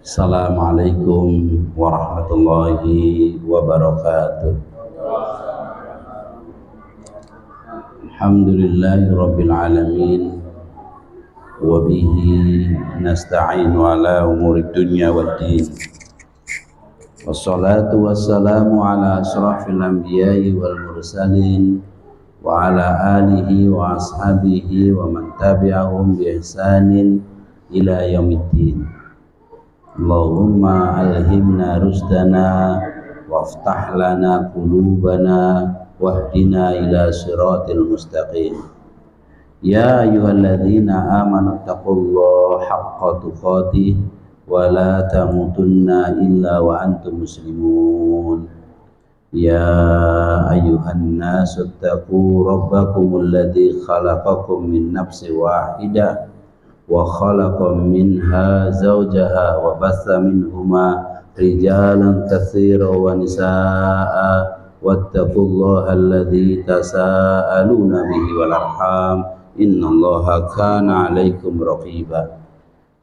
Assalamualaikum warahmatullahi wabarakatuh. Alhamdulillahi rabbil alamin, wa bihi nasta'inu ala umurid dunya waddin. Wassalatu wassalamu ala asrafil anbiya'i wal mursalin wa ala alihi wa ashabihi wa man tabi'ahum bi ihsanin ila yaumiddin. Allahumma alhimna rusdana waftah lana qulubana wahdina ila siratil mustaqim. Ya ayyuhalladzina amanu taqullaha haqqa tuqatih wa la tamutunna illa wa antum muslimun. Ya ayyuhan nasu taqu rabbakumul ladzi khalaqakum min nafsin wahidah wa khalaqa minha zawjaha wa bassa minhuma rijalan katsiran wa nisaa wattaqullaha alladzi tasaaluna bihi wal arham innallaha kana 'alaikum raqiba.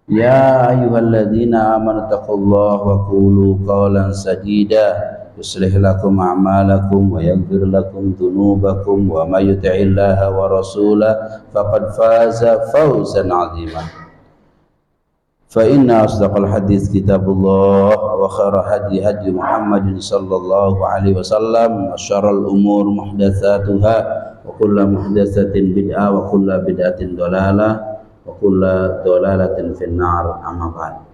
Ya ayyuhalladzina amanu taqullaha wa qulu qawlan sadida yuslih lakum a'malakum wa yaghfir lakum dhunubakum wa may yuti'illaha wa rasulahu faqad faza fawzan 'azima. Fa inna asdaqal hadits kitabullah wa khairal hadi hadi Muhammadin sallallahu alaihi wasallam wa syarrul umur muhdatsatuha wa kullu muhdatsatin bid'ah wa kullu bid'atin dhalalah wa kullu dhalalatin finnar. Amma ba'd.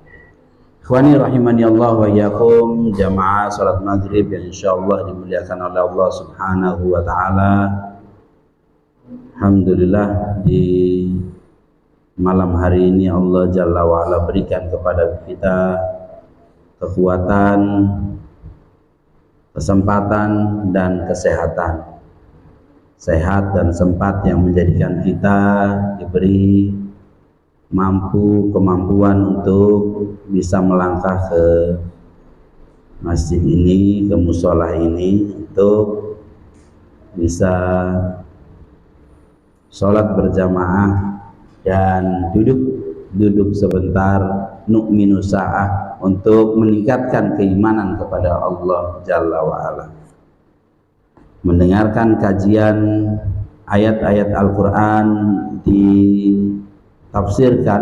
Ikhwani rahimani Allah wa iyyakum, jamaah salat maghrib yang insyaallah dimuliakan oleh Allah Subhanahu wa taala. Alhamdulillah, di malam hari ini Allah Jalla wa Ala berikan kepada kita kekuatan, kesempatan dan kesehatan. Sehat dan sempat yang menjadikan kita diberi kemampuan untuk bisa melangkah ke masjid ini, ke musola ini, untuk bisa sholat berjamaah dan duduk sebentar, nu'minu sa'ah, untuk meningkatkan keimanan kepada Allah Jalla wa'ala, mendengarkan kajian ayat-ayat Al-Quran ditafsirkan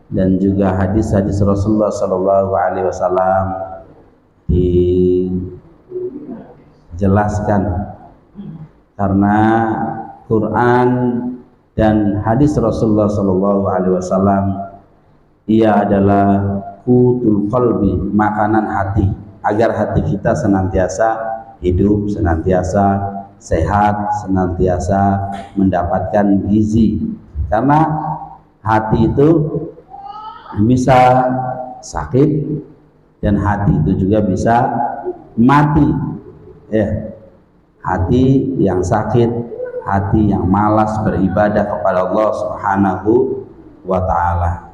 dan juga hadis-hadis Rasulullah Sallallahu Alaihi Wasallam dijelaskan, karena Quran dan hadis Rasulullah Sallallahu Alaihi Wasallam ia adalah qutul qalbi, makanan hati, agar hati kita senantiasa hidup, senantiasa sehat, senantiasa mendapatkan gizi. Karena hati itu bisa sakit dan hati itu juga bisa mati. Hati yang sakit, hati yang malas beribadah kepada Allah Subhanahu wa taala.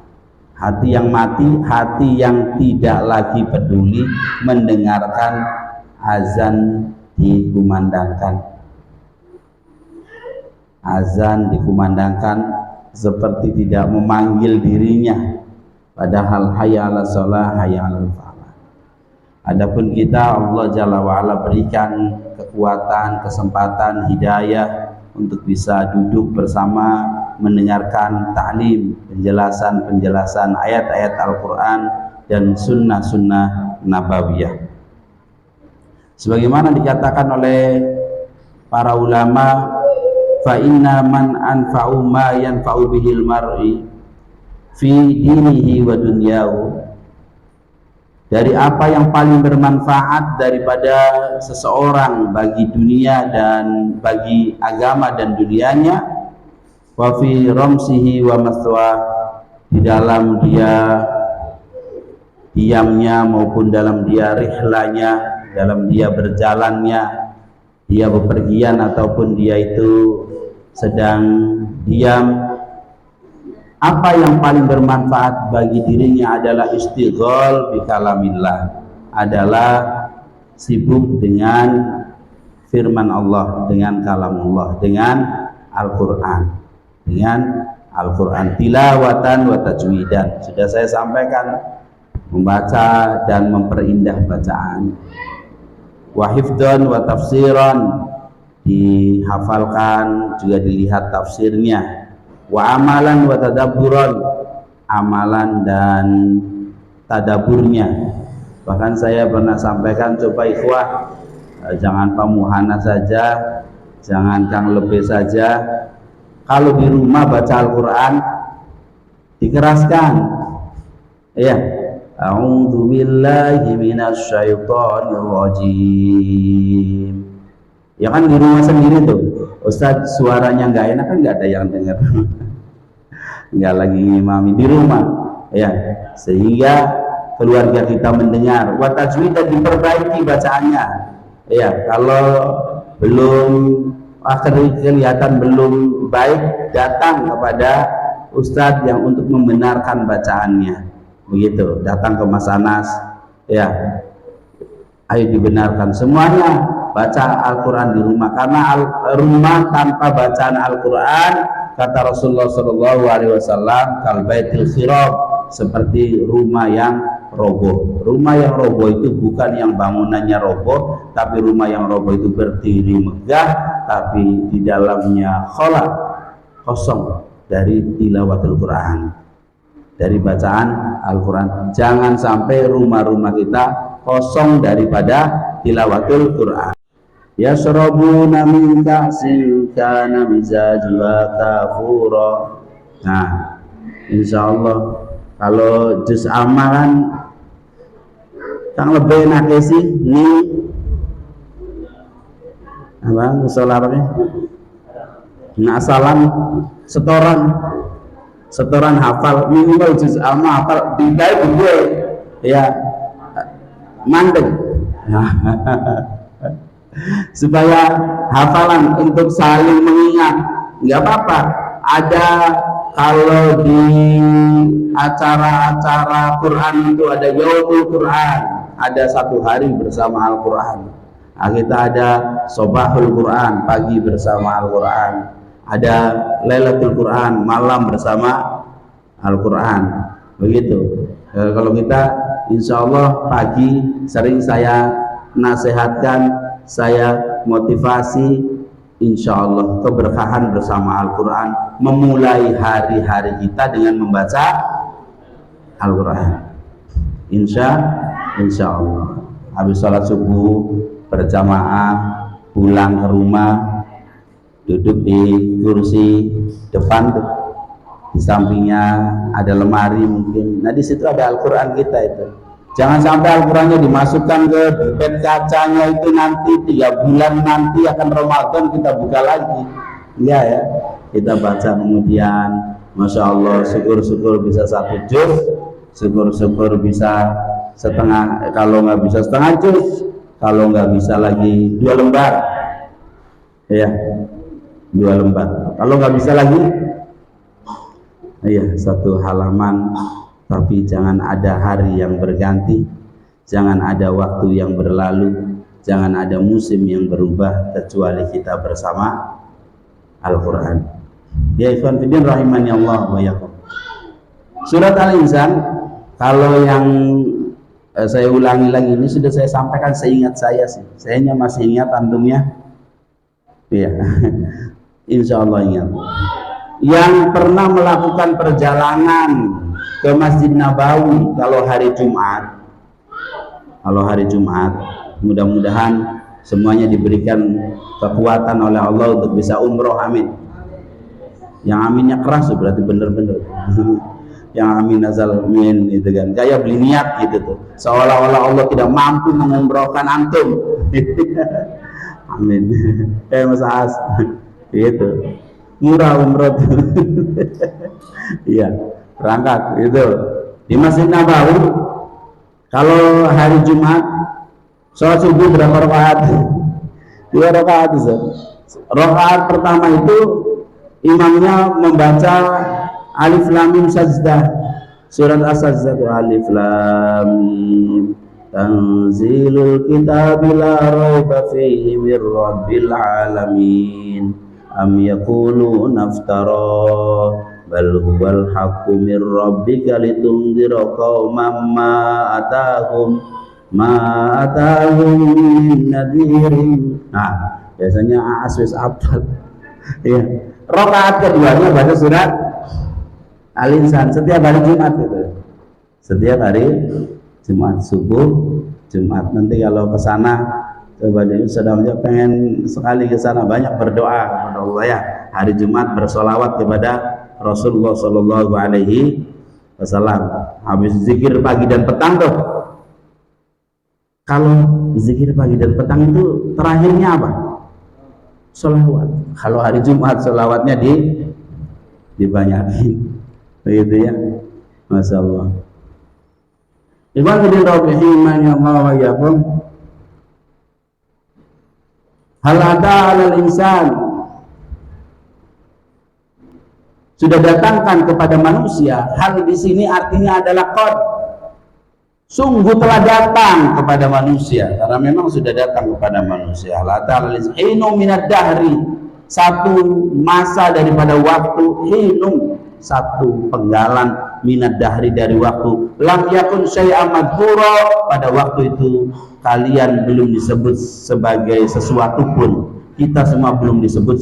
Hati yang mati, hati yang tidak lagi peduli mendengarkan azan dikumandangkan. Azan dikumandangkan seperti tidak memanggil dirinya, padahal hayya 'alas shalah, hayya 'alal falah. Adapun kita, Allah Jalla wa'ala berikan kekuatan, kesempatan, hidayah untuk bisa duduk bersama mendengarkan ta'lim, penjelasan ayat-ayat Al-Quran dan sunnah-sunnah nabawiyah. Sebagaimana dikatakan oleh para ulama, fa inna man anfa'u ma yanfa'u bihil mar'i fi dinihi wa dunyahu, dari apa yang paling bermanfaat daripada seseorang bagi dunia dan bagi agama dan dunianya, wa fi ramsihi wa mathwa, di dalam dia diamnya maupun dalam dia rihlanya, dalam dia berjalannya, dia bepergian ataupun dia itu sedang diam, apa yang paling bermanfaat bagi dirinya adalah istighol bi kalamillah, adalah sibuk dengan firman Allah, dengan kalamullah, dengan Al-Quran, dengan Al-Quran tilawatan wa tajwidan. Sudah saya sampaikan membaca dan memperindah bacaan. Wa hifdzan wa tafsiran, dihafalkan juga dilihat tafsirnya. Wa amalan wa tadabburan, amalan dan tadaburnya. Bahkan saya pernah sampaikan, coba ikhwah, jangan pamuhana saja, jangan kang lebe saja, kalau di rumah baca Al-Quran dikeraskan, ya, a'udzu billahi minasy syaithanir rajim. Ya kan di rumah sendiri tuh, Ustadz suaranya nggak enak kan nggak ada yang dengar, nggak lagi ngimami di rumah, ya, sehingga keluarga kita mendengar. Wa tajwid, dan diperbaiki bacaannya, ya, kalau belum kelihatan belum baik, datang kepada Ustadz yang untuk membenarkan bacaannya, begitu, datang ke Mas Anas, ya, ayo dibenarkan semuanya. Baca Al-Quran di rumah, karena rumah tanpa bacaan Al-Quran, kata Rasulullah SAW, kal baitil khirab, seperti rumah yang roboh. Rumah yang roboh itu bukan yang bangunannya roboh, tapi rumah yang roboh itu berdiri megah, tapi di dalamnya khala, kosong dari tilawatul Quran, dari bacaan Al-Quran. Jangan sampai rumah-rumah kita kosong daripada tilawatul Quran. Yasrabuna min ka'sin kana mizajuha kafura. Nah, insyaallah kalau juz amalan kang lebih enak sih ini apa musola apa ya? Nah, salam setoran hafal minimal juz amma hafal dibaik gue ya mandek. Supaya hafalan untuk saling mengingat, nggak apa-apa. Ada kalau di acara-acara Quran itu ada Yaumul Quran, ada satu hari bersama Al-Quran. Nah, kita ada Sobahul Quran, pagi bersama Al-Quran. Ada Lailatul Quran, malam bersama Al-Quran. Begitu. Kalau kita insya Allah pagi sering saya nasihatkan, saya motivasi, insya Allah keberkahan bersama Al-Quran, memulai hari-hari kita dengan membaca Al-Quran. Insya Allah habis sholat subuh berjamaah, pulang ke rumah, duduk di kursi depan tuh, di sampingnya ada lemari mungkin, nah di situ ada Al-Quran kita itu. Jangan sampai Al-Qurannya dimasukkan ke bed kacanya itu, nanti 3 bulan nanti akan Ramadan kita buka lagi. Iya ya, kita baca kemudian, Masya Allah, syukur-syukur bisa 1 juz, syukur-syukur bisa setengah, kalau nggak bisa setengah juz, kalau nggak bisa lagi 2 lembar, ya 2 lembar. Kalau nggak bisa lagi, ya 1 halaman. Tapi jangan ada hari yang berganti, jangan ada waktu yang berlalu, jangan ada musim yang berubah kecuali kita bersama Al-Quran. Ya ikhwan fillah rahimani Allah wa iyyakum. Surat Al-Insan, kalau yang saya ulangi lagi, ini sudah saya sampaikan seingat saya sih. Saya masih ingat, antumnya? Iya. Insya Allah ingat. Yang pernah melakukan perjalanan ke Masjid Nabawi kalau hari Jumat, mudah-mudahan semuanya diberikan kekuatan oleh Allah untuk bisa umroh, amin. Yang aminnya keras berarti bener-bener. Yang amin azal min gitu kan, kayak beli niat gitu tuh, seolah-olah Allah tidak mampu mengumrohkan antum. Amin. Mas As gitu, murah umroh tuh. Iya, berangkat itu di Masjid Nabawi. Kalau hari Jumat sholat subuh berapa rakaat? 2 rakaat. Rakaat pertama itu imamnya membaca Alif Lam Mim Sajdah, surat As-Sajdah, Alif Lam Mim Tanzilul Kitabi la raiba fihi mir Rabbil Alamin am yaquluna iftara bal huwal haqqu mir rabbika litundhira qauman ma atahum min nadhirin. Nah, biasanya aswis apal. Ya. Rakaat keduanya baca surat Al-Insan setiap hari Jumat gitu. Setiap hari Jumat subuh, Jumat. Nanti kalau ke sana coba dia sedangnya pengen sekali ke sana banyak berdoa kepada Allah ya. Hari Jumat bersolawat kepada Rasulullah Shallallahu Alaihi Wasallam. Habis zikir pagi dan petang tuh. Kalau zikir pagi dan petang itu terakhirnya apa? Sholawat. Kalau hari Jumat sholawatnya dibanyakin, begitu ya, masya Allah. Ibadul Rahman ya Allah wa yakum. Hal ada alal insan. Sudah datangkan kepada manusia. Hal di sini artinya adalah qad. Sungguh telah datang kepada manusia, karena memang sudah datang kepada manusia. La ta'ala hinu minad dahri, satu masa daripada waktu, hinu satu penggalan minad dahri dari waktu. Lam yakun syai'an madhura, pada waktu itu kalian belum disebut sebagai sesuatu pun. Kita semua belum disebut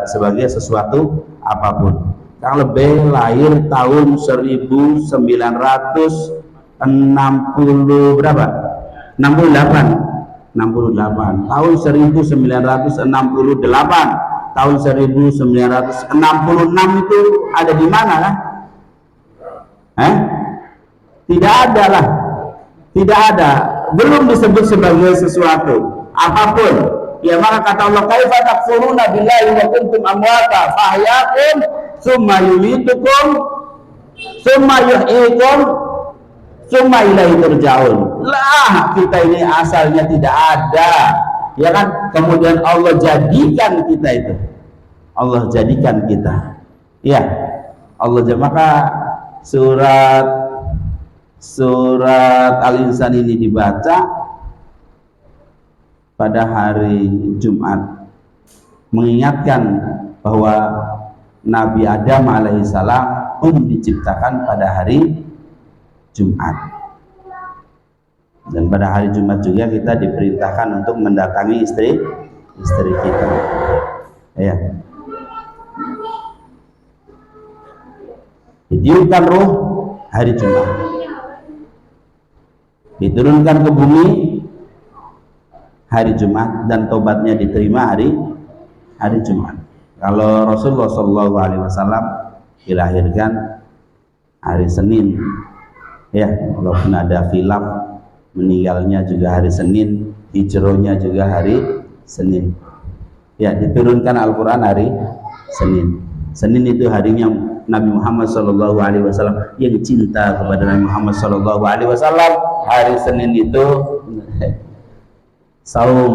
sebagai sesuatu apapun. Kang Lebih lahir tahun 1960 berapa? 68 tahun 1968 tahun 1966 itu ada di mana lah? Tidak ada lah, tidak ada, belum disebut sebagai sesuatu apapun ya. Maka kata Allah, kaifa takfuruna billahi wa kuntum amwata fahyakum summa yumitukum summa yuhyikum summa ilaihi turja'un. Lah, kita ini asalnya tidak ada, ya kan? Kemudian Allah jadikan kita itu. Allah jadikan kita. Ya. Maka surat Al-Insan ini dibaca pada hari Jumat, mengingatkan bahwa Nabi Adam alaihissalam pun diciptakan pada hari Jumat, dan pada hari Jumat juga kita diperintahkan untuk mendatangi istri kita ya. Ditiupkan ruh hari Jumat, diturunkan ke bumi hari Jumat, dan tobatnya diterima hari Jumat. Kalau Rasulullah SAW dilahirkan hari Senin ya, walaupun ada khilaf, meninggalnya juga hari Senin, hijrahnya juga hari Senin ya. Diturunkan Al-Quran hari Senin. Senin itu harinya Nabi Muhammad SAW yang cinta kepada Nabi Muhammad SAW. Hari Senin itu saum,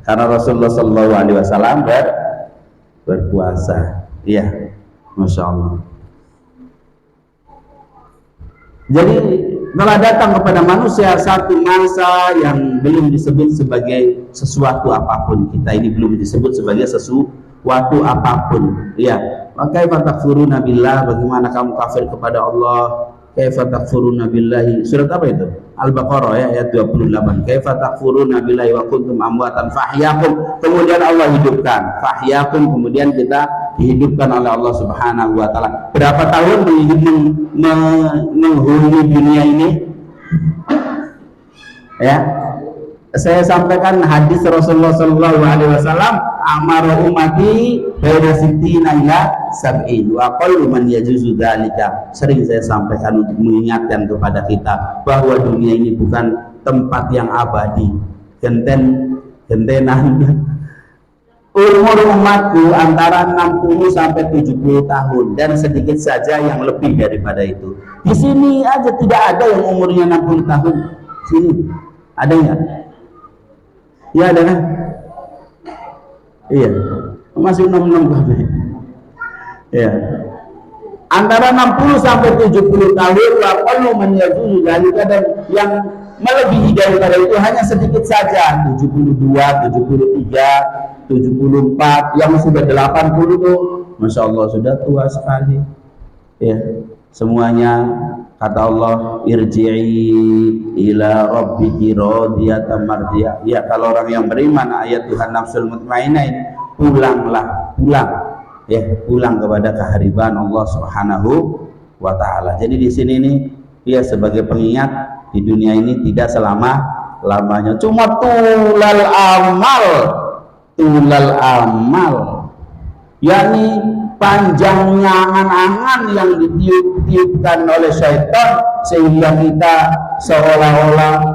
karena Rasulullah SAW berpuasa ya, masya Allah. Jadi telah datang kepada manusia satu masa yang belum disebut sebagai sesuatu apapun. Kita ini belum disebut sebagai sesuatu apapun ya. Maka kaifa takfuruna billah, bagaimana kamu kafir kepada Allah? Kaifa takfuruna billahi, surat apa itu? Al-Baqarah ya, ayat 28. Kaifa takfuruna billahi wa kuntum amwatan fahyakum, kemudian Allah hidupkan. Fahyakum, kemudian kita dihidupkan oleh Allah Subhanahu wa taala. Berapa tahun menghuni dunia ini? Ya. Saya sampaikan hadis Rasulullah sallallahu alaihi wasallam, amara ummati baina sittina ila sab'in wa qallu man yajuzu dzalika. Sering saya sampaikan untuk mengingatkan kepada kita bahwa dunia ini bukan tempat yang abadi, gentenan. Umur umatku antara 60 sampai 70 tahun, dan sedikit saja yang lebih daripada itu. Di sini aja tidak ada yang umurnya 60 tahun. Sini ada nggak? Ya ada kan? Iya, masih 66 tahun. Ya, antara 60 sampai 70 tahun, kalau menyazu juga, dan yang melebihi daripada itu hanya sedikit saja. 72, 73, 74, yang sudah 80 tuh, masya Allah sudah tua sekali. Ya, semuanya kata Allah, irji'i ila rabbiki radiyatan mardiyah. Ya, kalau orang yang beriman ayat Tuhan nafsul mutmainnah ini, pulang, ya, pulang kepada kehariban Allah Subhanahu wa taala. Jadi di sini nih dia sebagai pengingat di dunia ini tidak selama-lamanya. Cuma tulal amal, yakni panjangnya angan-angan yang ditiup-tiupkan oleh syaitan sehingga kita seolah-olah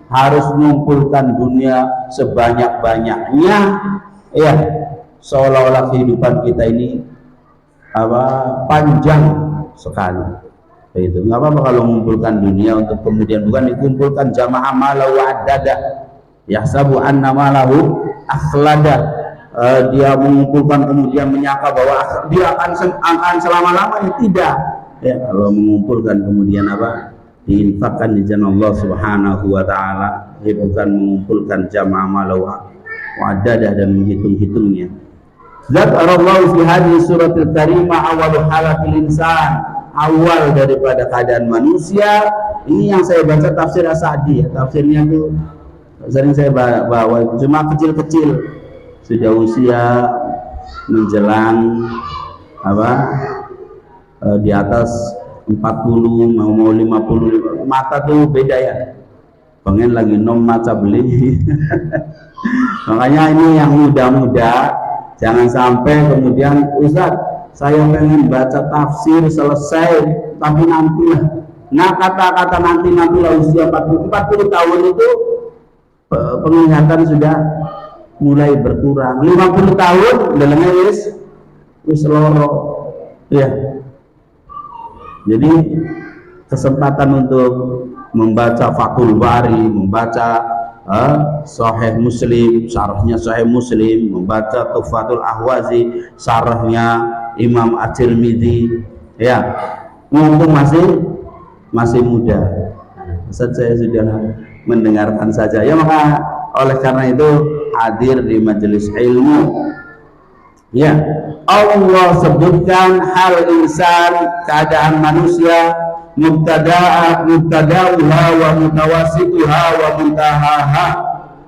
harus mengumpulkan dunia sebanyak-banyaknya, ya, seolah-olah kehidupan kita ini panjang sekali. Itu nggak apa-apa kalau mengumpulkan dunia untuk kemudian bukan dikumpulkan jamaah malau adada yahsabu anna malahu akhlada. Dia mengumpulkan kemudian menyangka bahwa dia akan selama-lamanya. Tidak, ya, kalau mengumpulkan kemudian diinfakkan di jalan Allah Subhanahu wa taala, bukan mengumpulkan jamaah malau wadadah dan menghitung-hitungnya. Zakarallahu fi hadhihi suratil karimah awal halatil insan, awal daripada keadaan manusia. Ini yang saya baca tafsir As-Sa'di, ya. Tafsirnya itu sering saya bawa, cuma kecil-kecil, sudah usia menjelang di atas 40 mau 50, mata tuh beda ya, pengen lagi nom maca beli. Makanya ini yang muda-muda jangan sampai kemudian, Ustaz saya pengen baca tafsir selesai tapi nantilah. Nah, kata-kata nantilah usia 40 tahun itu penglihatan sudah mulai berkurang. 50 tahun dalamnya wis loro, ya. Jadi kesempatan untuk membaca Fathul Bari, membaca Sahih Muslim, syarahnya Sahih Muslim, membaca Tuhfatul Ahwazi, syarahnya Imam At-Tirmidzi, ya, mumpung masih muda. Ustaz saya sudah mendengarkan saja, ya, maka oleh karena itu hadir di majelis ilmu. Ya, Allah sebutkan hal insan, keadaan manusia, mubtada'uha wa mutawasituha wa muntahaha,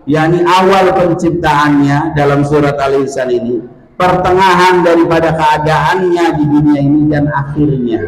yakni awal penciptaannya dalam surat Al-Insan ini, pertengahan daripada keadaannya di dunia ini, dan akhirnya.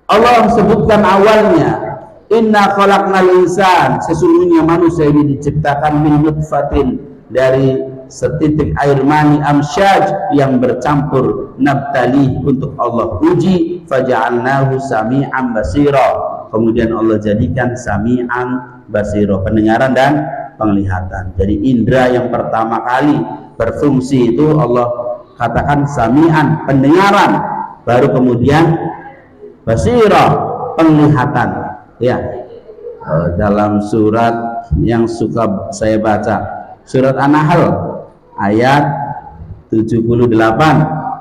Allah sebutkan awalnya, inna khalaqnal insan, sesungguhnya manusia ini diciptakan min nutfatin, dari setitik air mani, amsyaj, yang bercampur, nabtali, untuk Allah uji, faja'alnahu sami'an basira, kemudian Allah jadikan sami'an basira, pendengaran dan penglihatan. Jadi indera yang pertama kali berfungsi itu Allah katakan sami'an, pendengaran, baru kemudian basira, penglihatan. Ya, dalam surat yang suka saya baca, surat An-Nahl ayat 78,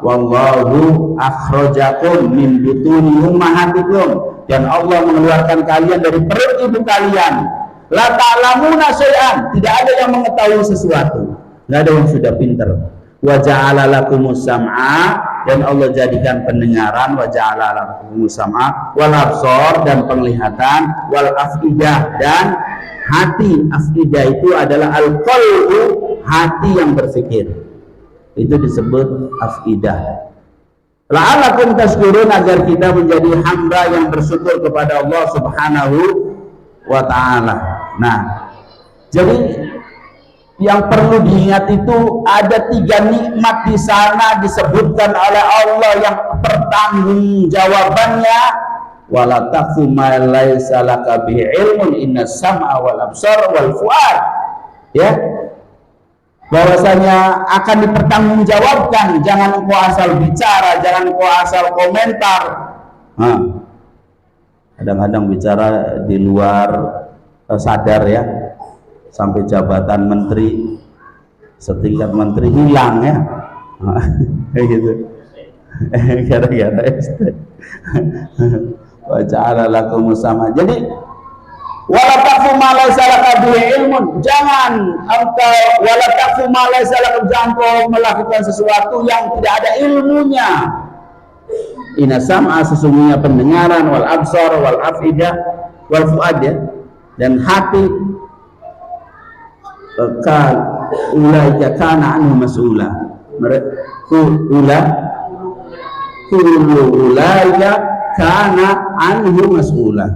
wallahu akhrajakum min butuni ummahatikum, dan Allah mengeluarkan kalian dari perut ibu kalian, la ta'lamuna syai'an, tidak ada yang mengetahui sesuatu, nggak ada yang sudah pintar. Wa ja'ala lakumus sam'a, dan Allah jadikan pendengaran, wa ja'ala lakumus sam'a wal absar, dan penglihatan, wal afidah, dan hati. Afidah itu adalah al-qalbu, hati yang berpikir, itu disebut afidah. La'alakum tashkurun, agar kita menjadi hamba yang bersyukur kepada Allah Subhanahu wa ta'ala. Nah, jadi yang perlu diingat itu ada 3 nikmat di sana disebutkan oleh Allah, yang pertanggungjawabannya wala taqfu ma laysa laka bihi ilmun innas sam'a wal absar wal fuad, ya, bahwasanya akan dipertanggungjawabkan. Jangan engkau asal bicara, jangan engkau asal komentar. Kadang-kadang bicara di luar sadar, ya, sampai jabatan menteri, setingkat menteri hilang, ya, kayak gitu, gara-gara wa ja'ala lakumus sama. Jadi wala taqfu ma laysa laka bihi ilmun, jangan engkau, wala taqfu ma laysa laka, jangan kau melakukan sesuatu yang tidak ada ilmunya. Inna sam'a, sesungguhnya pendengaran, wal absar, wal afidah, wal fuad, ya, dan hati, ulaika kana anhu mas'ula. Ulaika kana anhu mas'ula,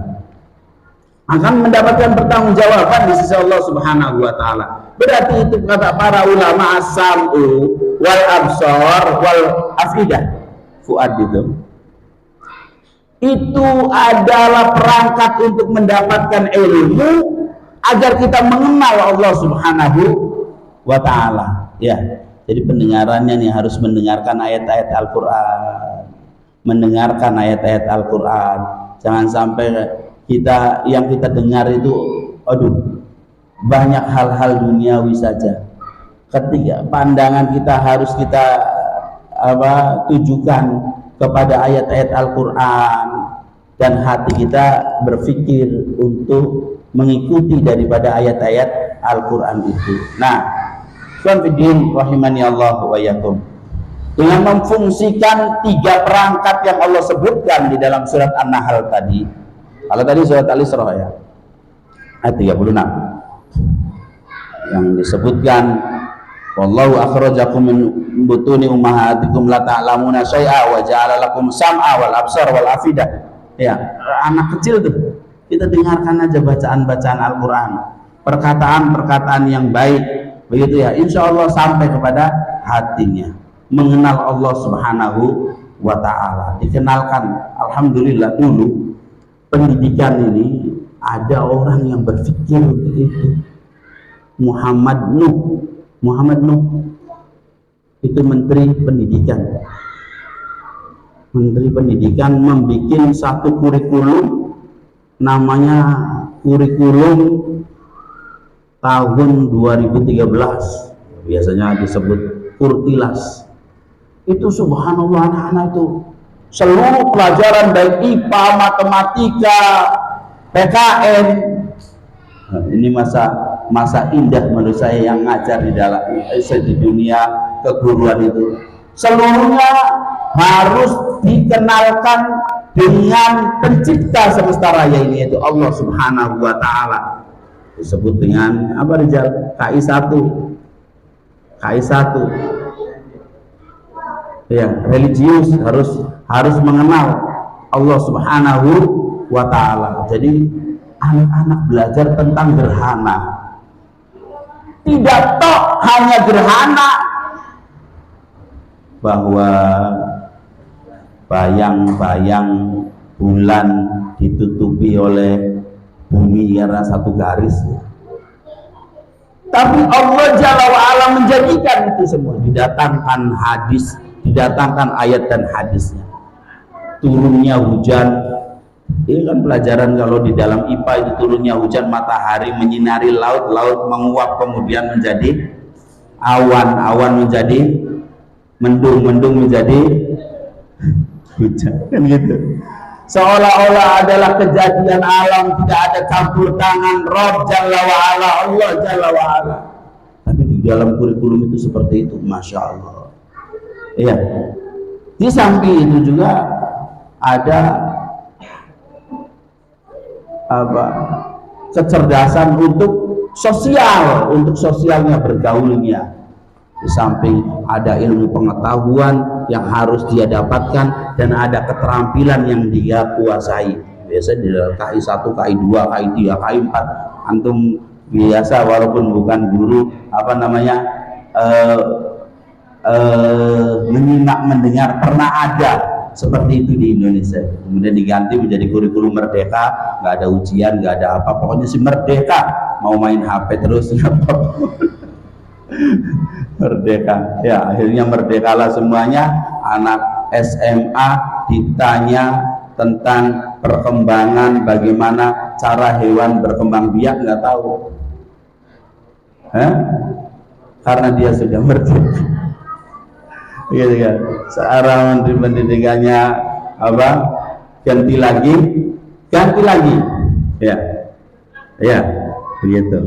akan mendapatkan pertanggungjawaban di sisi Allah Subhanahu wa taala. Berarti itu kata para ulama, as-sam'u wal absar wal afidah, fuad itu adalah perangkat untuk mendapatkan ilmu agar kita mengenal Allah Subhanahu wa taala, ya. Jadi pendengarannya nih harus mendengarkan ayat-ayat Al-Qur'an, mendengarkan ayat-ayat Al-Qur'an. Jangan sampai yang kita dengar itu banyak hal-hal duniawi saja. Ketika pandangan kita harus kita tujukan kepada ayat-ayat Al-Qur'an, dan hati kita berpikir untuk mengikuti daripada ayat-ayat Al-Qur'an itu. Nah, Fiddin rahimani Allah wa iyyakum, dengan memfungsikan 3 perangkat yang Allah sebutkan di dalam surat An-Nahl tadi. Kalau tadi surat Al-Isra, ya, ayat 36 yang disebutkan, wallahu akhrajakum min butuni ummahatikum la ta'lamuna syai'a wa ja'ala lakum sam'a wal absar wal afidah. Ya, anak kecil tuh, kita dengarkan aja bacaan-bacaan Al-Qur'an, perkataan-perkataan yang baik, begitu ya, insya Allah sampai kepada hatinya, mengenal Allah Subhanahu wa ta'ala, dikenalkan. Alhamdulillah dulu pendidikan ini ada orang yang berpikir begitu. Muhammad Nuh itu menteri pendidikan membuat satu kurikulum, namanya kurikulum tahun 2013, biasanya disebut Kurtilas. Itu subhanallah, anak-anak itu seluruh pelajaran baik IPA, matematika, PKN. Nah, ini masa indah menurut saya yang ngajar di dunia keguruan itu. Seluruhnya harus dikenalkan dengan pencipta semesta raya ini, yaitu Allah Subhanahu wa taala. Disebut dengan apa, Rizal? KI1. Ya, religius, harus mengenal Allah Subhanahu wa taala. Jadi anak-anak belajar tentang gerhana. Tidak tok hanya gerhana, bahwa bayang-bayang bulan ditutupi oleh bumi karena satu garis. Tapi Allah Jalla wa'ala menjadikan itu semua, didatangkan hadis, didatangkan ayat dan hadisnya. Turunnya hujan, ini kan pelajaran kalau di dalam IPA itu, turunnya hujan, matahari menyinari laut, laut menguap kemudian menjadi awan, awan menjadi mendung, mendung menjadi hujan, kan gitu. Seolah-olah adalah kejadian alam, tidak ada campur tangan Rabb Jalla wa'ala, Allah Jalla wa'ala. Tapi di dalam kurikulum itu seperti itu, Masya Allah. Iya. Di samping itu juga ada kecerdasan untuk sosialnya, bergaulnya. Di samping ada ilmu pengetahuan yang harus dia dapatkan dan ada keterampilan yang dia kuasai. Biasa di KI1, KI2, KI3, KI4, antum biasa walaupun bukan guru menyimak, mendengar, pernah ada seperti itu di Indonesia. Kemudian diganti menjadi kurikulum merdeka, nggak ada ujian, nggak ada apa, pokoknya si merdeka, mau main HP terus merdeka. Ya, akhirnya merdekalah semuanya. Anak SMA ditanya tentang perkembangan, bagaimana cara hewan berkembang biak, nggak tahu. Karena dia sudah merdeka. Gitu kan. Sekarang menteri pendidikannya ganti lagi. Ya, begitu.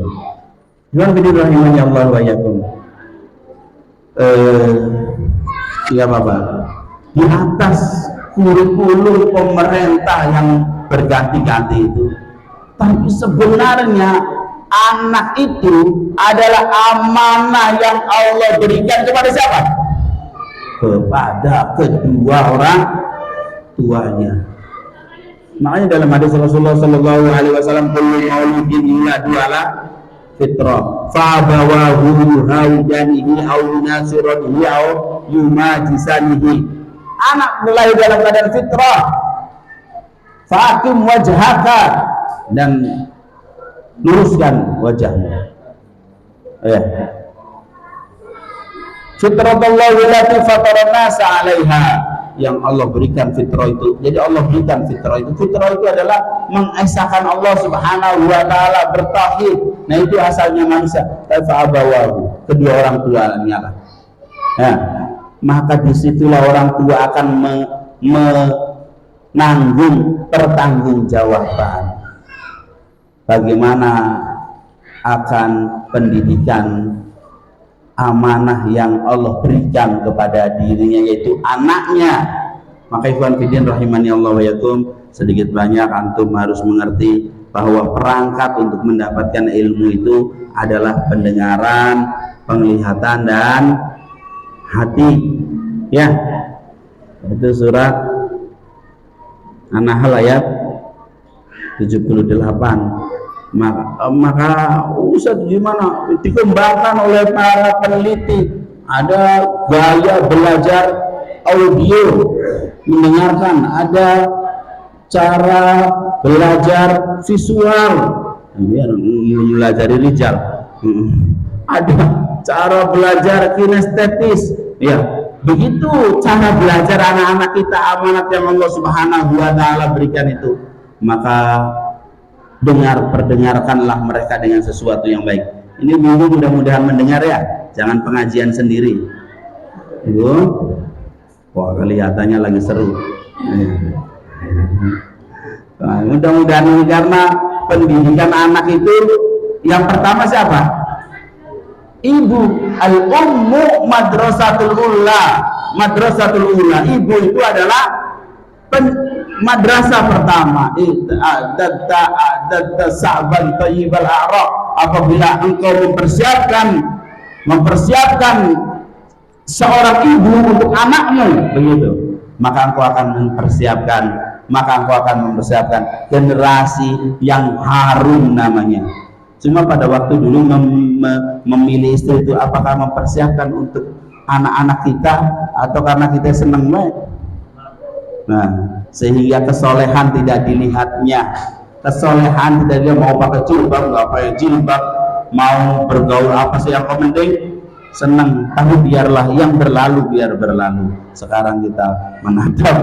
Iman bidin rahimahnya Allah wa iyyakum. Apa? Di atas kurikulum pemerintah yang berganti-ganti itu. Tapi sebenarnya anak itu adalah amanah yang Allah berikan kepada siapa? Kepada kedua orang tuanya. Makanya dalam hadis Rasulullah Sallallahu Alaihi Wasallam, kullu mauludin yuladu ala fitrah, fa'abawahu haudanihi au nasiranihi au yumajisanihi. Anak lahir dalam keadaan fitrah, fa'akim wajhaka, dan luruskan wajahmu. Ya. Fitratullahi allati fatara nasa 'alaiha, yang Allah berikan fitrah itu. Jadi Allah berikan fitrah itu. Fitrah itu adalah mengesahkan Allah Subhanahu wa taala, bertauhid. Nah, itu asalnya manusia. Fa'abawahu, kedua orang tuanya lah. Nah, maka disitulah orang tua akan menanggung pertanggungjawaban. Bagaimana akan pendidikan amanah yang Allah berikan kepada dirinya, yaitu anaknya. Maka ikhwan fillah rahimani Allah wa yakum, sedikit banyak antum harus mengerti bahwa perangkat untuk mendapatkan ilmu itu adalah pendengaran, penglihatan, dan hati. Ya, itu surat An-Nahl ayat 78. Maka Ustaz gimana dikembangkan oleh para peneliti, ada gaya belajar audio mendengarkan, ada cara belajar visual belajar rijal, ada cara belajar kinestetis. Ya, begitu cara belajar anak-anak kita, amanat yang Allah Subhanahu wa taala berikan itu. Maka perdengarkanlah mereka dengan sesuatu yang baik. Ini minggu mudah-mudahan mendengar ya, jangan pengajian sendiri. Ibu, wah kelihatannya lagi seru. Nah, mudah-mudahan ini, karena pendidikan anak itu yang pertama siapa? Ibu. Al-ummu madrasatul ula. Madrasatul ula. Ibu itu adalah madrasah pertama. Sa'ban tayyibal a'raq. Apabila engkau mempersiapkan seorang ibu untuk anakmu, begitu, maka engkau akan mempersiapkan generasi yang harum namanya. Cuma pada waktu dulu memilih istri itu apakah mempersiapkan untuk anak-anak kita atau karena kita senang baik. Nah, sehingga kesolehan tidak dilihatnya. Kesolehan tidak, dia mau pakai jilbab nggak pakai jilbab, mau bergaul apa sih, yang penting senang. Tapi biarlah yang berlalu biar berlalu. Sekarang kita menatap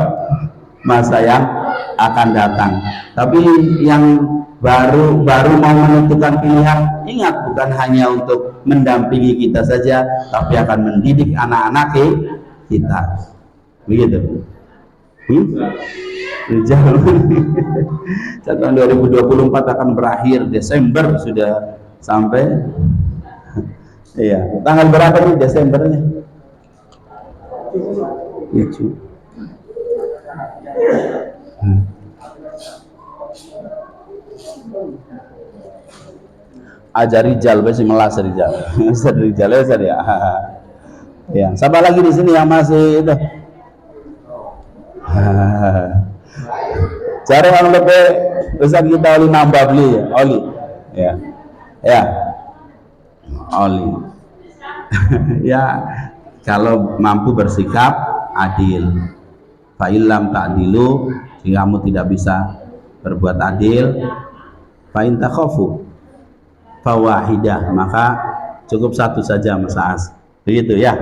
masa yang akan datang. Tapi yang baru mau menentukan pilihan, ingat, bukan hanya untuk mendampingi kita saja, tapi akan mendidik anak-anak kita. Begitu. Tahun 2024 akan berakhir, Desember sudah sampai. Iya, tanggal berapa nih Desembernya? 7. Ajar Rijal, masih melas Rijal. Rijal ya. Ya, siapa lagi di sini yang masih itu? Cari yang lebih besar kita oli nambah beli ya, oli. Ya, oli. Ya, kalau mampu bersikap adil. Fa'ilam ta'dilu, jika kamu tidak bisa berbuat adil, fa'in takhafu fawahidah, maka cukup satu saja Mas As. Begitu ya.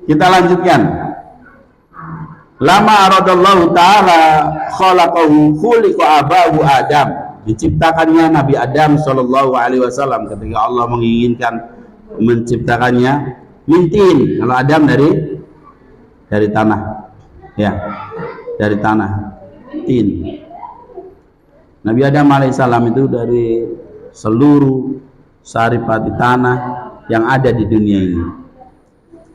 Kita lanjutkan. Lama aradallahu ta'ala khalaqahu khuliqa abahu Adam, diciptakannya Nabi Adam sallallahu alaihi wasallam. Ketika Allah menginginkan menciptakannya, mintin, kalau Adam dari tanah, ya, dari tanah, tin. Nabi Adam alaihissalam itu dari seluruh saripati tanah yang ada di dunia ini.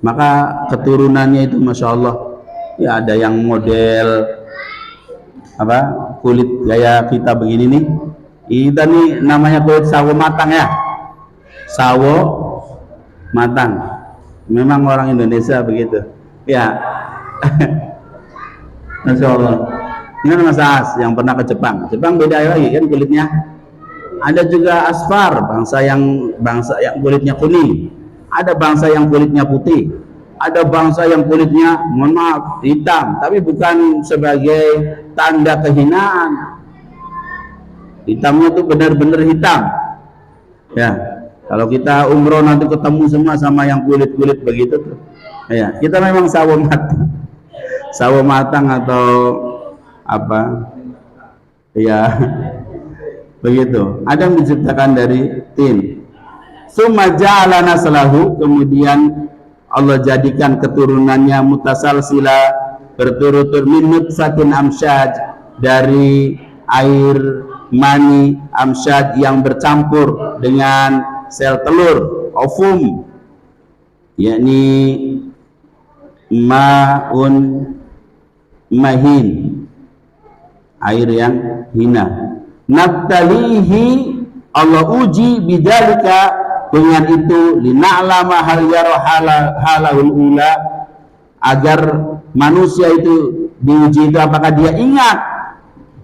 Maka keturunannya itu masya Allah Ya ada yang model apa kulit gaya kita begini nih. Kita nih namanya kulit sawo matang ya. Sawo matang. Memang orang Indonesia begitu. Ya. Masya Allah. Ini Mas As yang pernah ke Jepang. Jepang beda lagi kan kulitnya. Ada juga asfar, bangsa yang kulitnya kuning. Ada bangsa yang kulitnya putih. Ada bangsa yang kulitnya, mohon maaf, hitam, tapi bukan sebagai tanda kehinaan. Hitamnya itu benar-benar hitam. Ya, kalau kita umroh nanti ketemu semua sama yang kulit-kulit begitu tuh. Ya, kita memang sawo matang. Sawo matang atau apa? Ya, begitu. Ada yang diciptakan dari tin. Summa ja'ala naslahu, kemudian Allah jadikan keturunannya mutasalsila, berturut-turut min nutfatin amsyaj, dari air mani amsyaj yang bercampur dengan sel telur, ovum, yakni ma'un mahin, air yang hina. Nabtalihi, Allah uji bidzalika, dengan itu, lina'lama hal yara halahul ula, agar manusia itu diuji itu apakah dia ingat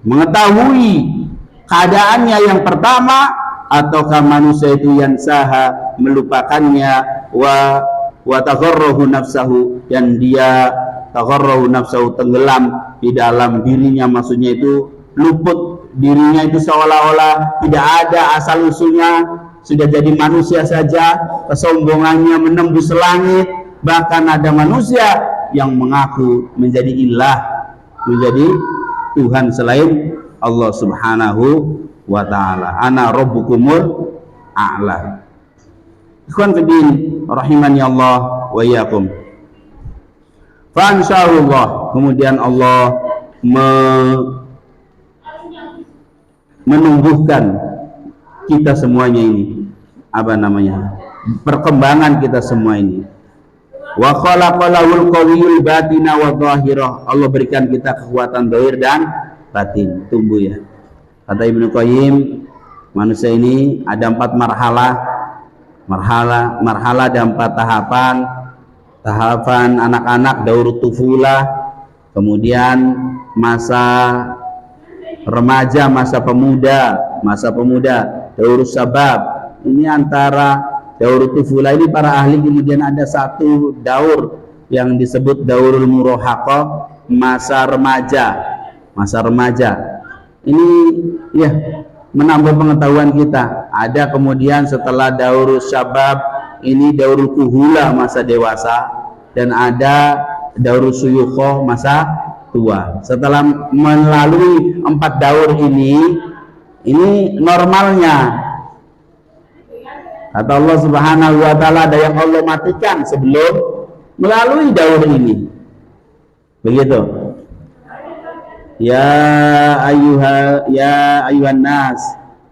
mengetahui keadaannya yang pertama, ataukah manusia itu yang saha melupakannya, wa tagharrahu nafsahu, dan dia tagharrahu nafsahu, tenggelam di dalam dirinya, maksudnya itu luput dirinya itu seolah-olah tidak ada asal usulnya, sudah jadi manusia saja, kesombongannya menembus langit. Bahkan ada manusia yang mengaku menjadi ilah, menjadi Tuhan selain Allah subhanahu wa ta'ala. Ana rabbukumul a'la. Ikhwan fillah rahimani Allah wa iyyakum. Fa insyaallah, kemudian Allah menumbuhkan kita semuanya ini, apa namanya, perkembangan kita semua ini. Wa khalaqalahul qawiyul batina wa dhahirah, Allah berikan kita kekuatan zahir dan batin, tumbuh ya. Kata Ibnu Qayyim, manusia ini ada 4 marhala ada 4 tahapan. Tahapan anak-anak, daurut tufulah, kemudian masa remaja, masa pemuda, daurus sabab. Ini antara daurut tufulah ini para ahli kemudian ada satu daur yang disebut daurul murahaqah, masa remaja. Ini ya menambah pengetahuan kita. Ada kemudian setelah daurus sabab ini daurul kuhula, masa dewasa, dan ada daurus suyukhoh, masa tua. Setelah melalui 4 daur ini normalnya, kata Allah subhanahu wa ta'ala, ada yang Allah matikan sebelum melalui daur ini. Begitu. Ya ayuhan nas,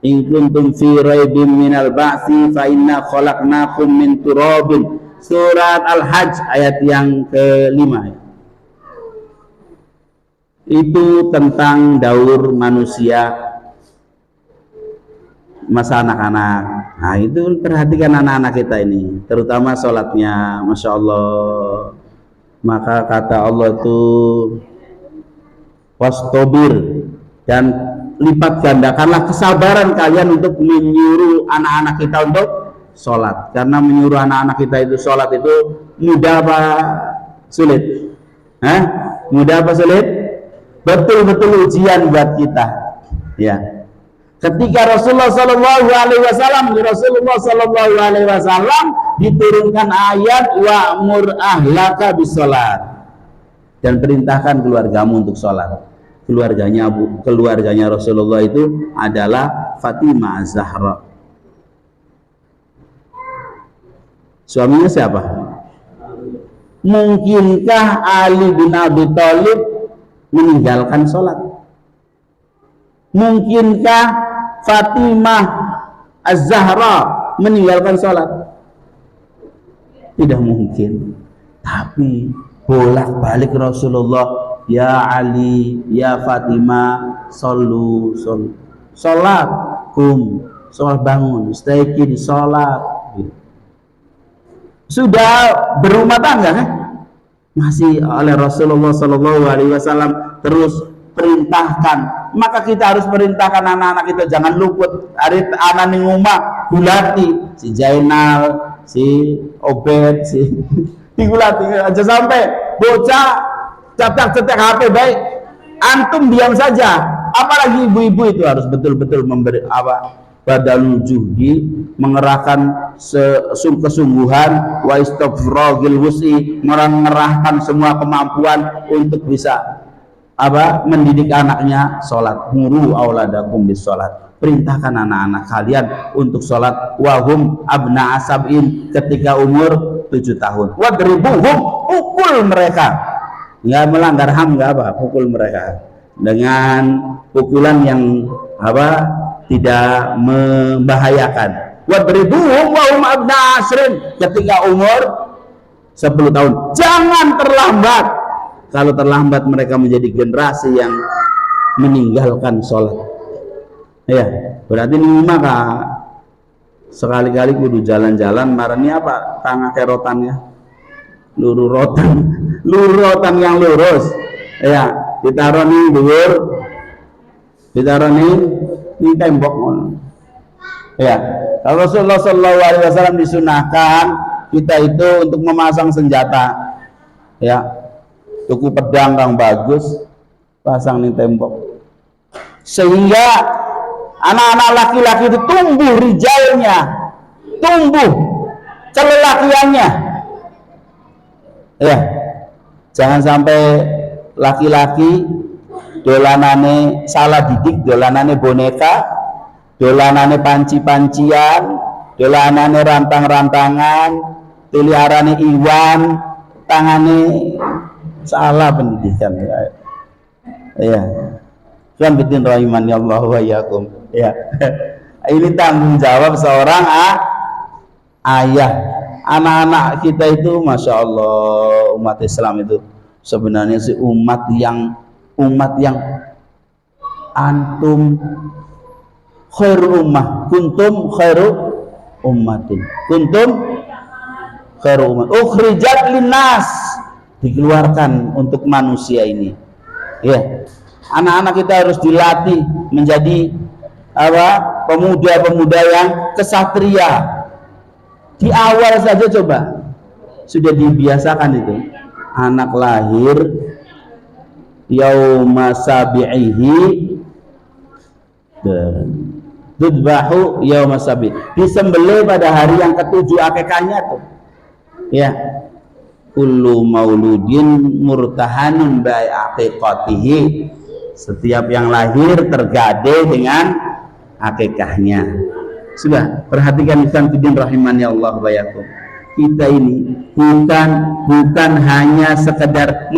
in kuntum fi raibin minal ba'si fa inna khalaqnakum min turabin. Surat Al-Hajj ayat yang ke-5. Itu tentang daur manusia masa anak-anak. Nah itu perhatikan anak-anak kita ini, terutama sholatnya, Masya Allah. Maka kata Allah itu wastobir, dan lipat gandakanlah kesabaran kalian untuk menyuruh anak-anak kita untuk sholat. Karena menyuruh anak-anak kita itu sholat itu mudah apa sulit? Mudah apa sulit? Betul-betul ujian buat kita. Ya. Ketika Rasulullah Sallallahu Alaihi Wasallam diturunkan ayat wa'mur ahlaka bisolat, dan perintahkan keluargamu untuk sholat. Keluarganya Rasulullah itu adalah Fatimah Az-Zahra. Suaminya siapa? Mungkinkah Ali bin Abi Thalib meninggalkan sholat? Mungkinkah Fatimah Az-Zahra meninggalkan sholat? Tidak mungkin. Tapi bolak-balik Rasulullah, ya Ali, ya Fatimah, sallu, salat, sholat bangun, stayki di sholat. Sudah berumah tangga kan? Masih oleh Rasulullah Shallallahu Alaihi Wasallam terus perintahkan. Maka kita harus perintahkan anak-anak kita jangan luput. Hari anak ning rumah gulati si Jainal, si Obed, si digulati aja sampai bocah cetak-cetak HP baik. Antum diam saja. Apalagi ibu-ibu itu harus betul-betul memberi badalul juhdi, mengerahkan kesungguhan, wa istafragil wusi, mengerahkan semua kemampuan untuk bisa mendidik anaknya sholat. Muru auladakum bis sholat, perintahkan anak-anak kalian untuk sholat wahum abna asabin, ketika umur 7 tahun. Wadribuhum, pukul mereka, nggak melanggar HAM, nggak pukul mereka dengan pukulan yang tidak membahayakan. Wadribuhum wa hum abna asrin, ketika umur 10 tahun. Jangan terlambat. Kalau terlambat mereka menjadi generasi yang meninggalkan sholat. Ya, berarti ini maka sekali-kali kudu jalan-jalan marani tangga kerotannya luru rotan yang lurus. Ya, ditaruh nih dhuwur, ditaruh nih tembok. Ya, Rasulullah Shallallahu Alaihi Wasallam disunahkan kita itu untuk memasang senjata. Ya, tuku pedang yang bagus, pasang di tembok, sehingga anak-anak laki-laki itu tumbuh rijalnya, tumbuh kelelakiannya. Ya, jangan sampai laki-laki dolanane salah didik, dolanane boneka, dolanane panci-pancian, dolanane rantang-rantangan, peliharane iwan, tangane salah pendidikan. Ya, kan bidin rahimani Allah wa iyyakum. Ya, ini tanggung jawab seorang ayah. Anak-anak kita itu, masya Allah, umat Islam itu sebenarnya si umat yang antum khairu ummah, kuntum khairu ummatin, kuntum khairu ummat, ukhrijat linnas, dikeluarkan untuk manusia ini. Ya, anak-anak kita harus dilatih menjadi pemuda-pemuda yang kesatria. Di awal saja coba sudah dibiasakan itu, anak lahir yauma sabi'ihi tudbahu yauma sabi', disembelih pada hari yang ketujuh akikahnya tuh. Ya, kullu mauludin murtahanun bi aqiqatihi, setiap yang lahir tergade dengan akikahnya. Sudah, perhatikan ikhwan fillah rahimani Allah wa iyyakum. Kita ini bukan hanya sekedar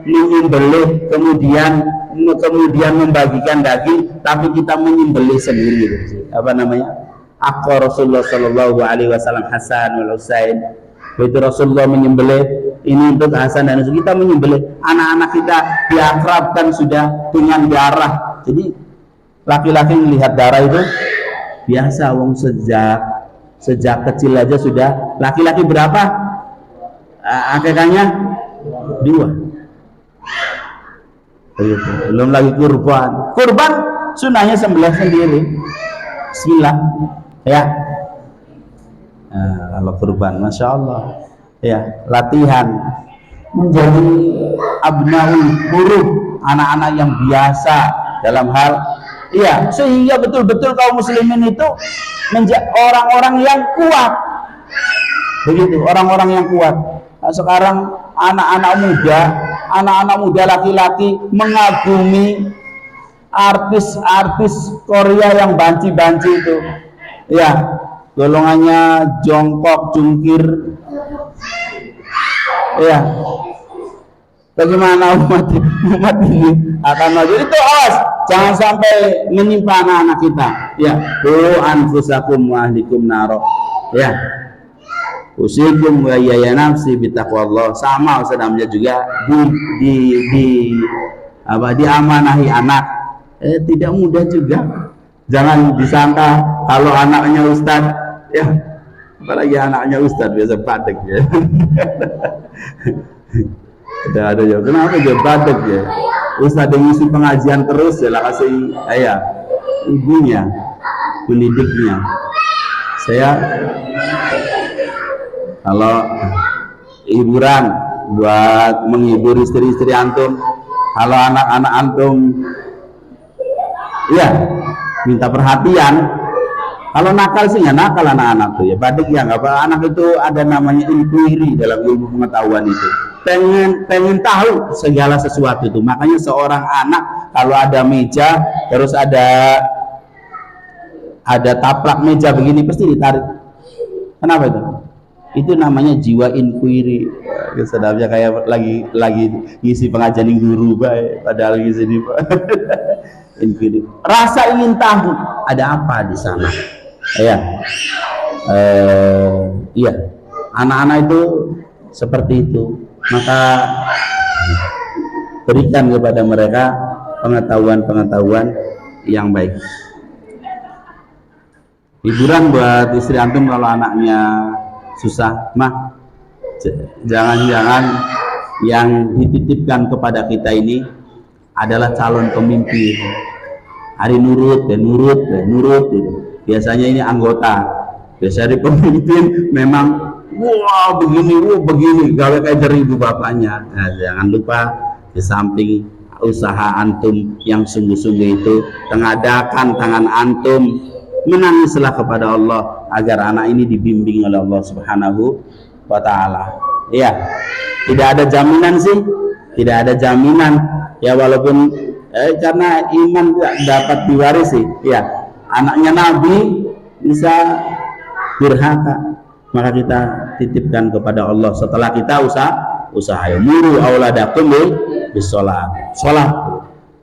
menyembelih kemudian membagikan daging, tapi kita menyembelih sendiri. Akor Rasulullah Shallallahu Alaihi Wasallam Hasan wal Husain. Begitu Rasulullah menyembelih ini untuk Hasan dan Husain, kita menyembelih anak-anak kita, diakrabkan sudah dengan darah. Jadi laki-laki melihat darah itu biasa, wong sejak kecil aja sudah. Laki-laki berapa akikahnya? 2. Belum lagi kurban sunahnya sembelih sendiri, bismillah. Ya, kalau kurban, masya Allah, ya, latihan menjadi abnaul huruf, anak-anak yang biasa dalam hal, iya, sehingga betul-betul kaum muslimin itu menjadi orang-orang yang kuat. Begitu, orang-orang yang kuat. Nah, sekarang anak-anak muda laki-laki mengagumi artis Korea yang banci-banci itu. Ya, golongannya jongkok, jungkir. Ya, bagaimana umat ini akan maju? Itu awas, jangan sampai menimpa anak-anak kita. Ya, qu anfusakum wa ahlikum naro. Ya, usikum wa ya nafsi bitaqwallah. Sama Ustaz Hamzah juga diamanahi anak. Tidak mudah juga. Jangan disangka kalau anaknya Ustaz, ya apalagi anaknya Ustaz biasa batik ya. Ada ya, kenapa dia batik ya? Ustaz yang ngisi pengajian terus ya lah, kasih ibunya, pendidiknya. Saya kalau hiburan buat menghibur istri-istri antum, kalau anak-anak antum ya minta perhatian. Kalau nakal sih nggak nakal anak-anak tuh ya, badik ya nggak apa. Anak itu ada namanya inquiry dalam ilmu pengetahuan itu, pengen tahu segala sesuatu itu. Makanya seorang anak kalau ada meja terus ada taplak meja begini pasti ditarik. Kenapa itu? Itu namanya jiwa inquiry. Sedapnya kayak lagi ngisi pengajian guru baik, padahal di sini Pak. Inquiry. Rasa ingin tahu ada apa di sana. Iya, anak-anak itu seperti itu. Maka berikan kepada mereka pengetahuan-pengetahuan yang baik. Hiburan buat istri antum kalau anaknya susah, mah jangan-jangan yang dititipkan kepada kita ini adalah calon pemimpin. Hari nurut dan nurut gitu. Biasanya ini anggota. Biasanya pemimpin memang begini gawe kayak jeribu bapaknya. Nah, jangan lupa di samping usaha antum yang sungguh-sungguh itu, tengadakan tangan antum, menangislah kepada Allah agar anak ini dibimbing oleh Allah Subhanahu wa taala. Ya, tidak ada jaminan sih, tidak ada jaminan ya, walaupun karena iman tidak dapat diwarisi ya. Anaknya Nabi bisa durhaka, maka kita titipkan kepada Allah setelah kita usaha. Muru auladakum bis sholat.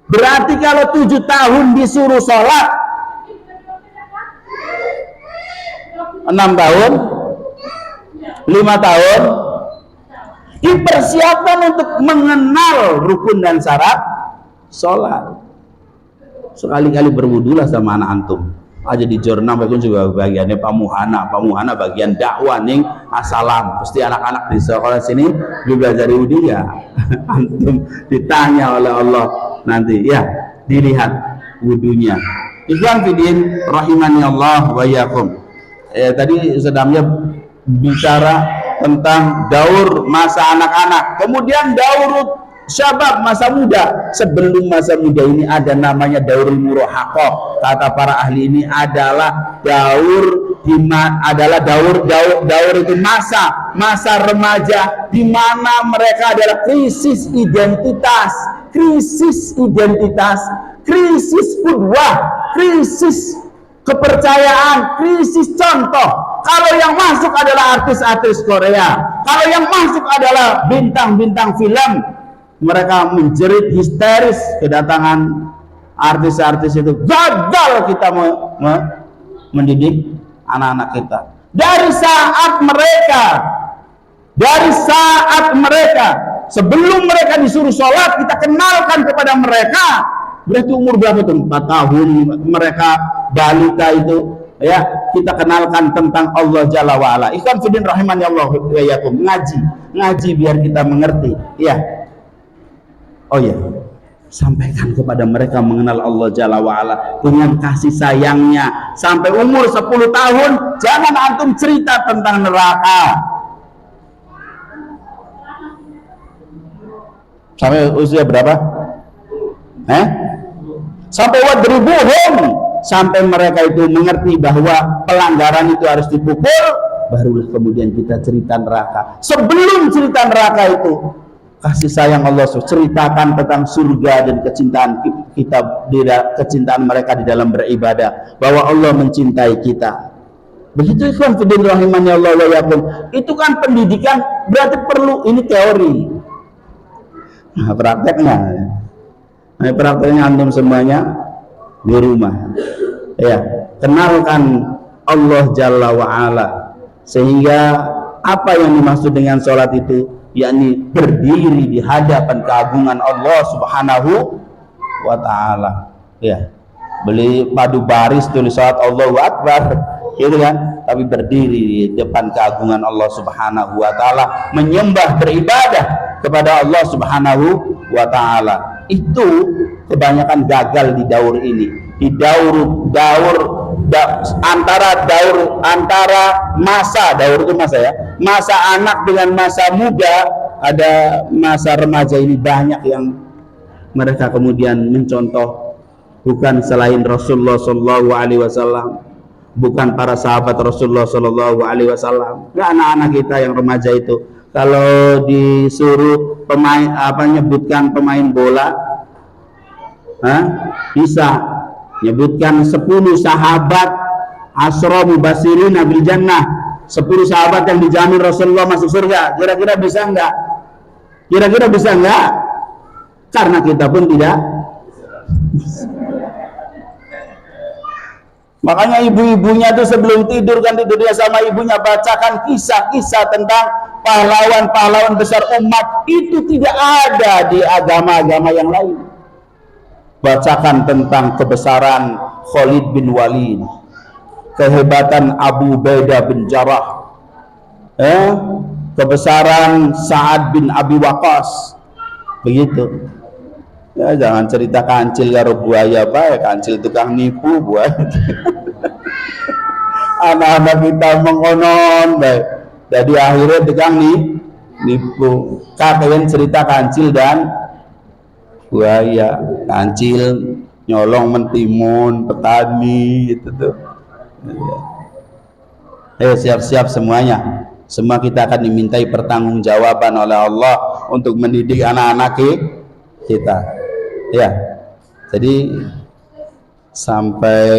Berarti kalau 7 tahun disuruh sholat, 6 tahun, 5 tahun dipersiapkan untuk mengenal rukun dan syarat sholat. Sekali-kali berwudulah sama anak antum aja di jurnal, mereka juga bagiannya pamuhana bagian dakwah ning assalam. Pasti anak-anak di sekolah sini juga belajar wudhu ya. Antum ditanya oleh Allah nanti ya, dilihat wudhunya. Ikhwan fillah rahimani Allah wa iyyakum. Tadi sedangnya bicara tentang daur masa anak-anak, kemudian daur syabab masa muda. Sebelum masa muda ini ada namanya daurul murahaqah. Kata para ahli ini adalah daur itu masa remaja, di mana mereka adalah krisis identitas, krisis qudwah, krisis kepercayaan, krisis contoh. Kalau yang masuk adalah artis-artis Korea, kalau yang masuk adalah bintang-bintang film, mereka menjerit histeris kedatangan artis-artis itu. Gagal kita mendidik anak-anak kita. Dari saat mereka sebelum mereka disuruh sholat, kita kenalkan kepada mereka. Berarti umur berapa tuh? 4 tahun mereka balita itu ya, kita kenalkan tentang Allah Jalla wa'ala. Ikhwan fillah rahimani Allah wa iyyakum. Ngaji biar kita mengerti ya. Oh ya, sampaikan kepada mereka mengenal Allah Jalla wa'ala dengan kasih sayangnya. Sampai umur 10 tahun jangan antum cerita tentang neraka. Sampai usia berapa? Sampai wadribuhum, sampai mereka itu mengerti bahwa pelanggaran itu harus dipukul, barulah kemudian kita cerita neraka. Sebelum cerita neraka itu, kasih sayang Allah, ceritakan tentang surga dan kecintaan kita, kecintaan mereka di dalam beribadah, bahwa Allah mencintai kita. Begitu ikhwan fillah rahimani Allah wa iyyakum. Itu kan pendidikan, berarti perlu, ini teori. Nah, prakteknya antum semuanya di rumah. Ya, kenalkan Allah Jalla wa Ala sehingga Apa yang dimaksud dengan sholat itu? Yakni berdiri di hadapan keagungan Allah Subhanahu wa ta'ala. Ya, beli padu baris tulis sholat Allahu Akbar, gitu kan? Tapi berdiri di depan keagungan Allah Subhanahu wa ta'ala, menyembah, beribadah kepada Allah Subhanahu wa ta'ala. Itu kebanyakan gagal di daur ini. Di antara masa daur itu masa ya, masa anak dengan masa muda, ada masa remaja ini banyak yang mereka kemudian mencontoh bukan selain Rasulullah Shallallahu Alaihi Wasallam, bukan para sahabat Rasulullah Shallallahu Alaihi Wasallam. Ya, anak-anak kita yang remaja itu kalau disuruh pemain nyebutkan pemain bola, bisa nyebutkan 10 sahabat Asyra Mubasyirin bil Jannah, 10 sahabat yang dijamin Rasulullah masuk surga. Kira-kira bisa enggak? Kira-kira bisa enggak? Karena kita pun tidak. Makanya ibu-ibunya tuh sebelum tidur kan tidurnya sama ibunya, bacakan kisah-kisah tentang pahlawan-pahlawan besar umat. Itu tidak ada di agama-agama yang lain. Bacakan tentang kebesaran Khalid bin Walid, kehebatan Abu Ubaidah bin Jarrah, kebesaran Sa'ad bin Abi Waqqas. Begitu. Ya, jangan cerita kancil karo buaya bae, kancil tukang nipu buaya. Anak-anak kita mengonon bae. Jadi akhirnya tukang nipu. Kalian cerita kancil dan buaya, kancil nyolong mentimun petani gitu tuh. Siap-siap semuanya. Semua kita akan dimintai pertanggungjawaban oleh Allah untuk mendidik anak-anak kita. Ya. Jadi sampai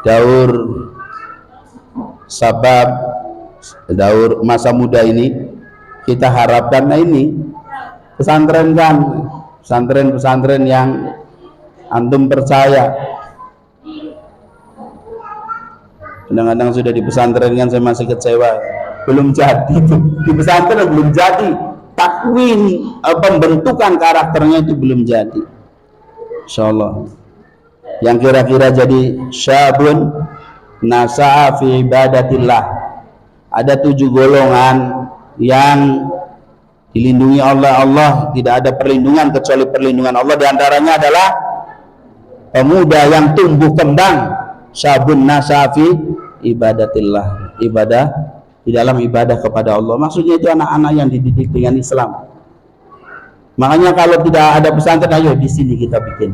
daur sabab, daur masa muda ini kita harapkan ini pesantren kan, pesantren yang antum percaya. Kadang-kadang sudah di pesantren kan saya masih kecewa, belum jadi di pesantren belum jadi, takwin pembentukan karakternya itu belum jadi. Insyaallah yang kira-kira jadi syabun nasa'a fi ibadatillah, ada 7 golongan yang dilindungi oleh Allah, tidak ada perlindungan kecuali perlindungan Allah. Di antaranya adalah pemuda yang tumbuh kembang, syabun nasafi ibadatillah, ibadah di dalam ibadah kepada Allah. Maksudnya itu anak-anak yang dididik dengan Islam. Makanya kalau tidak ada pesantren, ayo di sini kita bikin.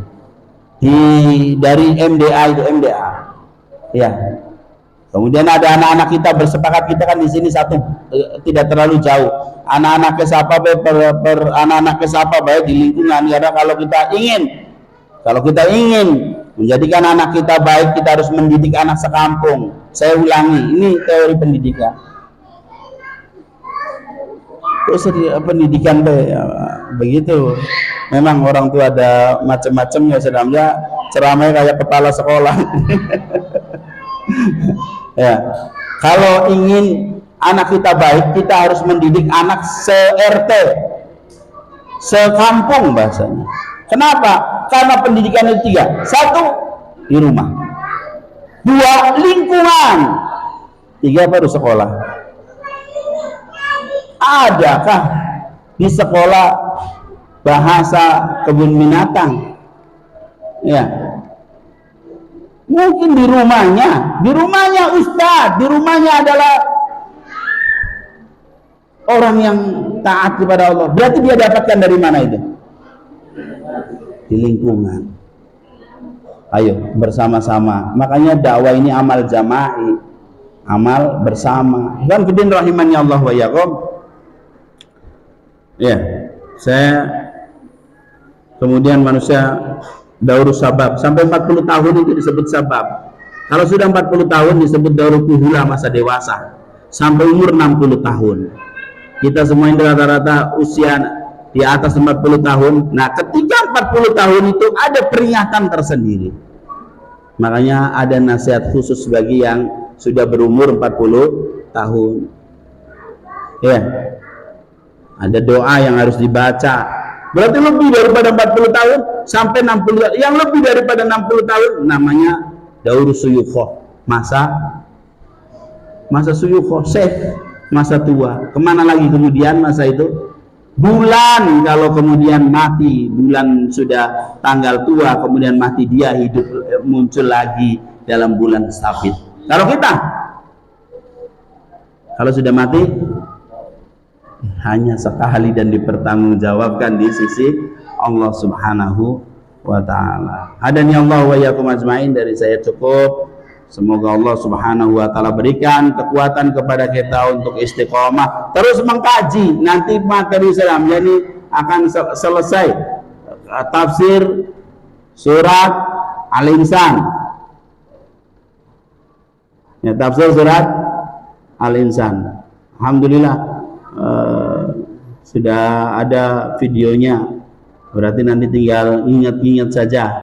Dari MDA itu MDA. Ya. Kemudian ada anak-anak kita bersepakat, kita kan di sini satu, tidak terlalu jauh. Anak-anak siapa anak-anak siapa baik di lingkungan. Karena kalau kita ingin menjadikan anak kita baik, kita harus mendidik anak sekampung. Saya ulangi, ini teori pendidikan. Terus pendidikan begitu. Memang orang tua ada macam-macamnya, sedangnya ceramahnya kayak kepala sekolah. Ya, kalau ingin anak kita baik, kita harus mendidik anak se-RT, sekampung bahasanya. Kenapa? Karena pendidikan itu 3. 1, di rumah. 2, lingkungan. 3, baru sekolah. Adakah di sekolah bahasa kebun binatang? Ya. Mungkin di rumahnya ustadz, di rumahnya adalah orang yang taat kepada Allah. Berarti dia dapatkan dari mana itu? Di lingkungan. Ayo bersama-sama. Makanya dakwah ini amal jama'i, amal bersama. Dan kedin rahimani Allah wa yakum. Ya, saya kemudian manusia daur sabab sampai 40 tahun itu disebut sabab. Kalau sudah 40 tahun disebut daur kuhula, masa dewasa. Sampai umur 60 tahun. Kita semua ini rata-rata usia di atas 40 tahun. Nah, ketika 40 tahun itu ada peringatan tersendiri. Makanya ada nasihat khusus bagi yang sudah berumur 40 tahun. Ya, ada doa yang harus dibaca. Berarti lebih daripada 40 tahun sampai 60 tahun. Yang lebih daripada 60 tahun namanya daur suyukhoh, masa suyukhoh, masa tua. Kemana lagi kemudian masa itu? Bulan, kalau kemudian mati, bulan sudah tanggal tua, kemudian mati, dia hidup, muncul lagi dalam bulan sabit. Kalau kita, kalau sudah mati, hanya sekali dan dipertanggungjawabkan di sisi Allah Subhanahu wa ta'ala. Hadani Allah wa iyyakum ajmain. Dari saya cukup. Semoga Allah Subhanahu wa ta'ala berikan kekuatan kepada kita untuk istiqomah terus mengkaji. Nanti materi Islam jadi akan selesai tafsir surat Al-Insan. Ya, tafsir surat Al-Insan. Alhamdulillah sudah ada videonya. Berarti nanti tinggal ingat-ingat saja.